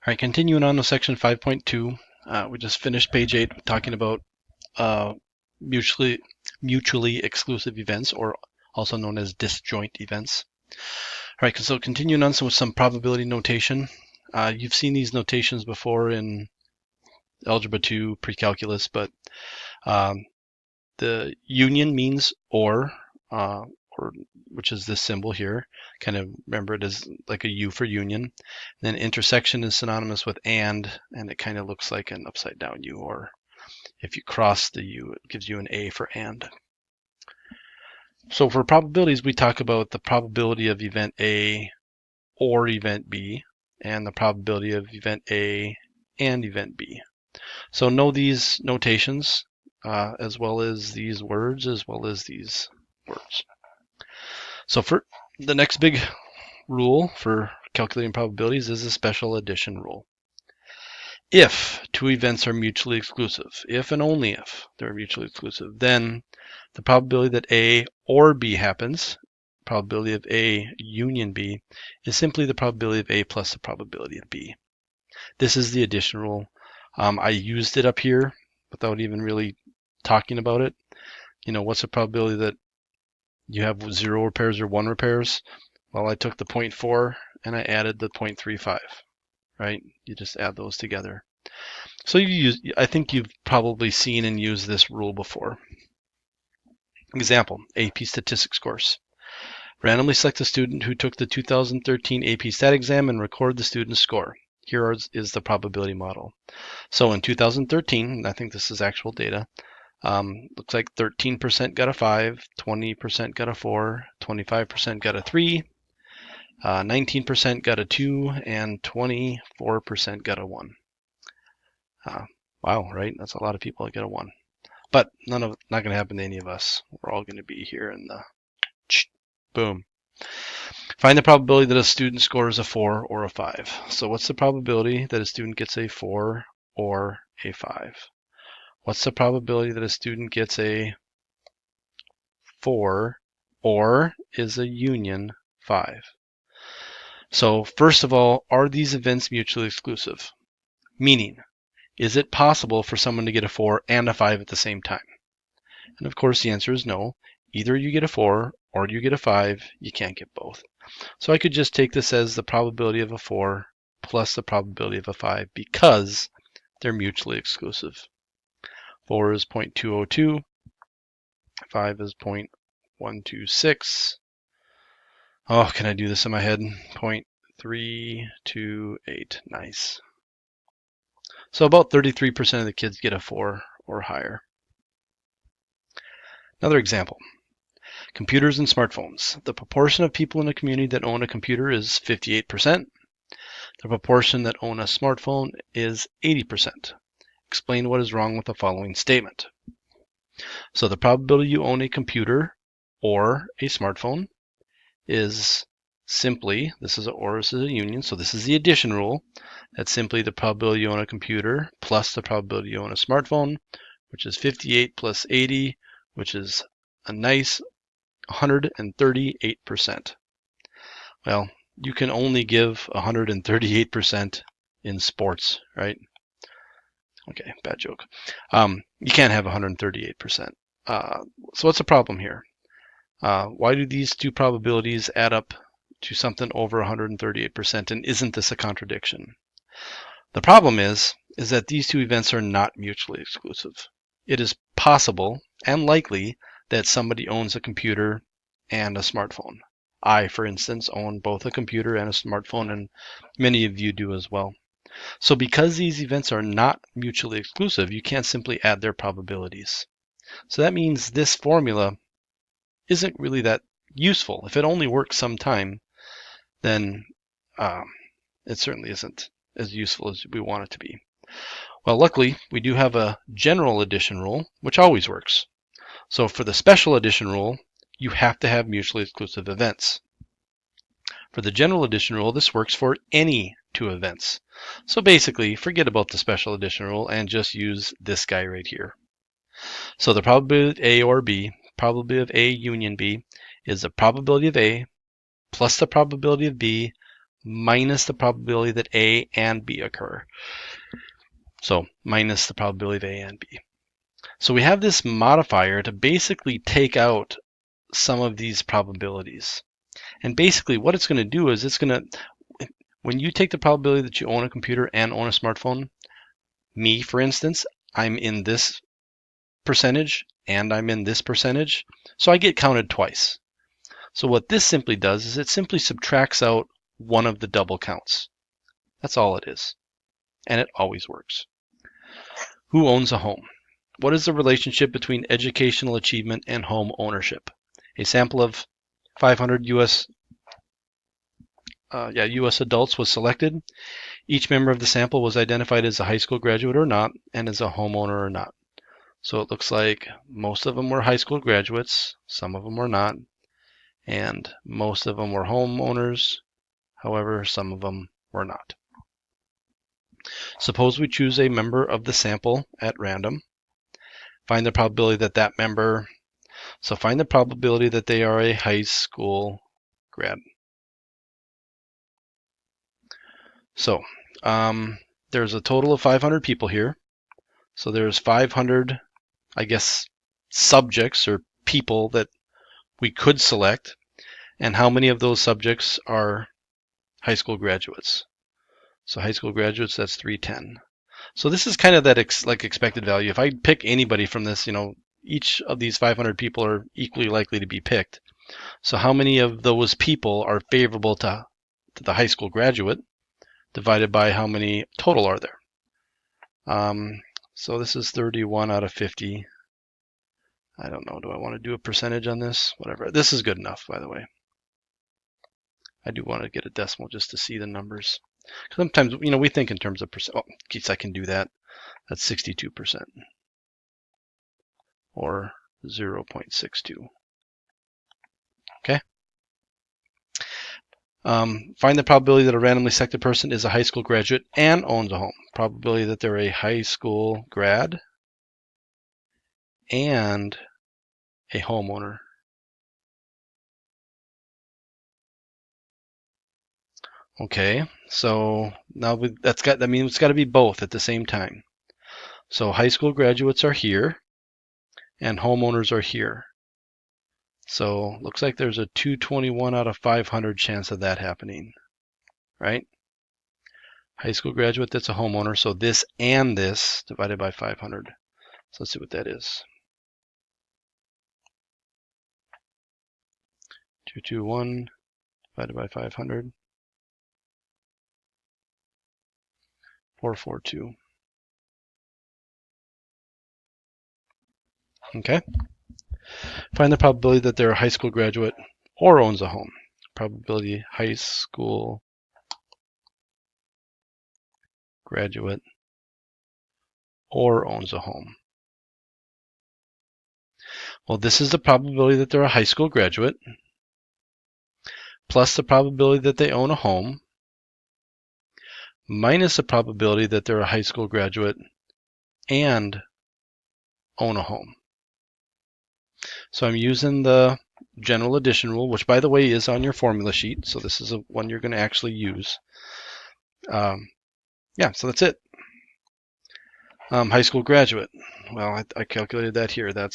All right, continuing on with section 5.2, we just finished page 8 talking about uh, mutually exclusive events, or also known as disjoint events. All right, so continuing on with some probability notation. You've seen these notations before in Algebra 2, pre-calculus, but the union means or which is this symbol here. Kind of remember it as like a U for union. Then intersection is synonymous with and it kind of looks like an upside down U, or if you cross the U, it gives you an A for and. So for probabilities, we talk about the probability of event A or event B, and the probability of event A and event B. So know these notations, as well as these words, as well as these words. So for the next big rule for calculating probabilities is the special addition rule. If two events are mutually exclusive, if and only if they're mutually exclusive, then the probability that A or B happens, probability of A union B, is simply the probability of A plus the probability of B. This is the addition rule. I used it up here without even really talking about it. You know, what's the probability that you have 0 repairs or 1 repairs? Well, I took the 0.4 and I added the 0.35, right? You just add those together. So I think you've probably seen and used this rule before. Example, AP Statistics course. Randomly select a student who took the 2013 AP Stat exam and record the student's score. Here is the probability model. So in 2013, I think this is actual data, looks like 13% got a 5, 20% got a 4, 25% got a 3, 19% got a 2, and 24% got a 1. Wow, right? That's a lot of people that get a 1. But not going to happen to any of us. We're all going to be here in the boom. Find the probability that a student scores a 4 or a 5. So what's the probability that a student gets a 4 or a 5? What's the probability that a student gets a 4 or is a union 5? So first of all, are these events mutually exclusive? Meaning, is it possible for someone to get a 4 and a 5 at the same time? And of course the answer is no. Either you get a 4 or you get a 5. You can't get both. So I could just take this as the probability of a 4 plus the probability of a 5 because they're mutually exclusive. 4 is 0.202. 5 is 0.126. Oh, can I do this in my head? 0.328. Nice. So about 33% of the kids get a 4 or higher. Another example. Computers and smartphones. The proportion of people in a community that own a computer is 58%. The proportion that own a smartphone is 80%. Explain what is wrong with the following statement. So the probability you own a computer or a smartphone is simply, this is a union, so this is the addition rule. That's simply the probability you own a computer plus the probability you own a smartphone, which is 58 plus 80, which is a nice 138%. Well, you can only give 138% in sports, right? Okay, bad joke. You can't have 138%. So what's the problem here? Why do these two probabilities add up to something over 138%, and isn't this a contradiction? The problem is that these two events are not mutually exclusive. It is possible and likely that somebody owns a computer and a smartphone. I, for instance, own both a computer and a smartphone, and many of you do as well. So because these events are not mutually exclusive, you can't simply add their probabilities. So that means this formula isn't really that useful. If it only works sometime, then it certainly isn't as useful as we want it to be. Well, luckily, we do have a general addition rule, which always works. So for the special addition rule, you have to have mutually exclusive events. For the general addition rule, this works for any two events. So basically, forget about the special addition rule and just use this guy right here. So the probability of A or B, probability of A union B, is the probability of A plus the probability of B minus the probability that A and B occur. So minus the probability of A and B. So we have this modifier to basically take out some of these probabilities. And basically what it's going to do is when you take the probability that you own a computer and own a smartphone, me, for instance, I'm in this percentage and I'm in this percentage, so I get counted twice. So what this simply does is it simply subtracts out one of the double counts. That's all it is. And it always works. Who owns a home? What is the relationship between educational achievement and home ownership? A sample of 500 US adults was selected. Each member of the sample was identified as a high school graduate or not, and as a homeowner or not. So it looks like most of them were high school graduates, some of them were not, and most of them were homeowners. However, some of them were not. Suppose we choose a member of the sample at random. Find the probability that that member, so find the probability that they are a high school grad. So there's a total of 500 people here. So there's 500, I guess, subjects or people that we could select. And how many of those subjects are high school graduates? So high school graduates, that's 310. So this is kind of that expected value. If I pick anybody from this, each of these 500 people are equally likely to be picked. So how many of those people are favorable to the high school graduate divided by how many total are there? So this is 31 out of 50. I don't know. Do I want to do a percentage on this? Whatever. This is good enough, by the way. I do want to get a decimal just to see the numbers. Sometimes, we think in terms of percent. Oh, geez, I can do that. That's 62%. Or 0.62. Okay. Find the probability that a randomly selected person is a high school graduate and owns a home. Probability that they're a high school grad and a homeowner. Okay, so now that means it's got to be both at the same time. So high school graduates are here and homeowners are here. So looks like there's a 221 out of 500 chance of that happening, right? High school graduate, that's a homeowner. So this and this divided by 500. So let's see what that is. 221 divided by 500. 442. Okay. Find the probability that they're a high school graduate or owns a home. Probability high school graduate or owns a home. Well, this is the probability that they're a high school graduate plus the probability that they own a home minus the probability that they're a high school graduate and own a home. So I'm using the general addition rule, which by the way is on your formula sheet. So this is one you're going to actually use. Yeah, so that's it. High school graduate. Well, I calculated that here. I'm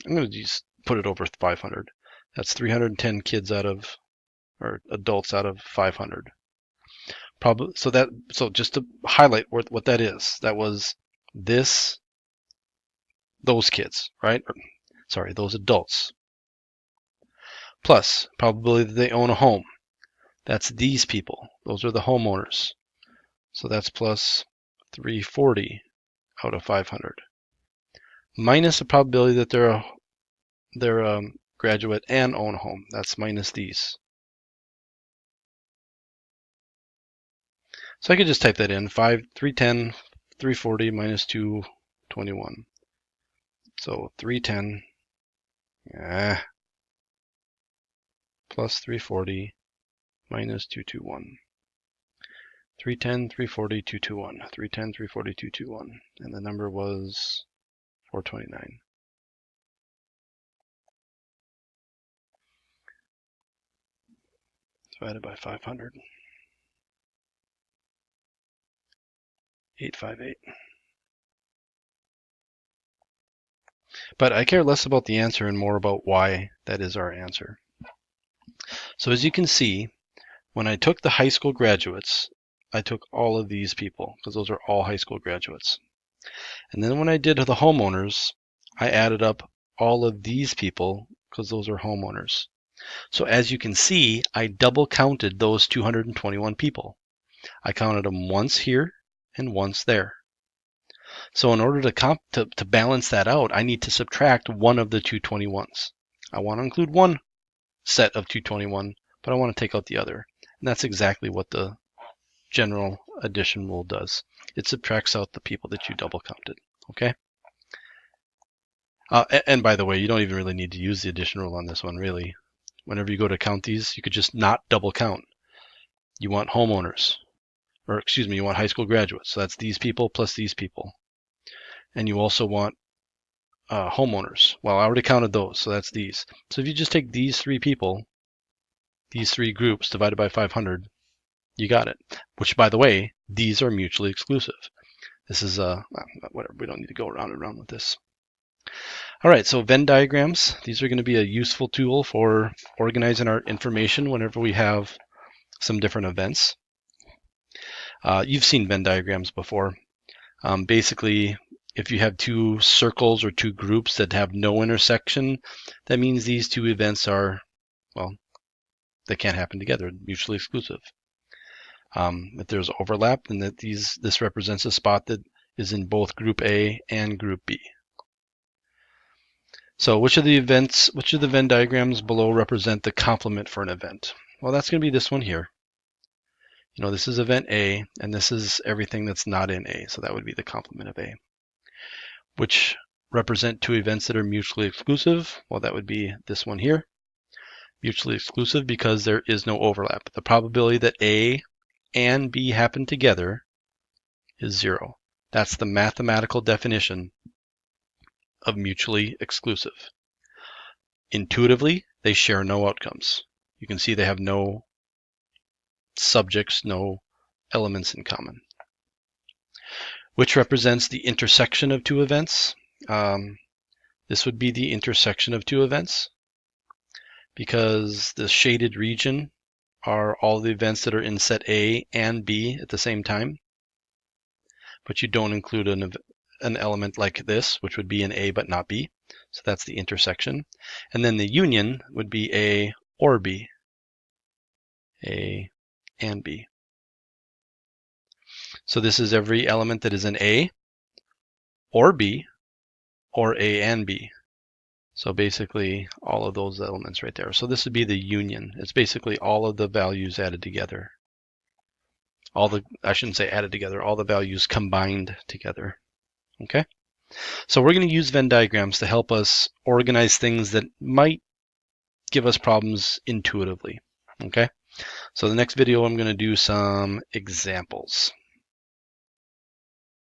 going to just put it over 500. That's 310 kids or adults out of 500. So just to highlight what that is, that was those kids, right? Sorry, those adults. Plus probability that they own a home. That's these people. Those are the homeowners. So that's plus 340 out of 500. Minus the probability that they're a graduate and own a home. That's minus these. So I could just type that in. 310, 340 minus 221. So 310 plus 340 minus 221. 310, 340, 221. 310, 340, 221. And the number was 429. Divided by 500. 858. But I care less about the answer and more about why that is our answer. So as you can see, when I took the high school graduates, I took all of these people because those are all high school graduates. And then when I did the homeowners, I added up all of these people because those are homeowners. So as you can see, I double counted those 221 people. I counted them once here and once there. So in order to balance that out, I need to subtract one of the 221s. I want to include one set of 221, but I want to take out the other. And that's exactly what the general addition rule does. It subtracts out the people that you double counted. Okay? And by the way, you don't even really need to use the addition rule on this one, really. Whenever you go to count these, you could just not double count. You want homeowners, or excuse me, you want high school graduates. So that's these people plus these people. And you also want homeowners. Well, I already counted those, so that's these. So if you just take these three people, these three groups divided by 500, you got it. Which, by the way, these are mutually exclusive. This is, whatever, we don't need to go around and around with this. All right, so Venn diagrams, these are going to be a useful tool for organizing our information whenever we have some different events. You've seen Venn diagrams before. Basically, if you have two circles or two groups that have no intersection, that means these two events are, well, they can't happen together, mutually exclusive. If there's overlap, then this represents a spot that is in both group A and group B. So which of the Venn diagrams below represent the complement for an event? Well, that's going to be this one here. You know, this is event A, and this is everything that's not in A, so that would be the complement of A. Which represent two events that are mutually exclusive? Well, that would be this one here. Mutually exclusive because there is no overlap. The probability that A and B happen together is 0. That's the mathematical definition of mutually exclusive. Intuitively, they share no outcomes. You can see they have no subjects, no elements in common. Which represents the intersection of two events? This would be the intersection of two events because the shaded region are all the events that are in set A and B at the same time. But you don't include an element like this, which would be in A but not B. So that's the intersection. And then the union would be A or B. A and B. So this is every element that is in A or B or A and B. So basically all of those elements right there. So this would be the union. It's basically all of the values added together. I shouldn't say added together, all the values combined together. Okay? So we're going to use Venn diagrams to help us organize things that might give us problems intuitively. Okay? So the next video I'm going to do some examples.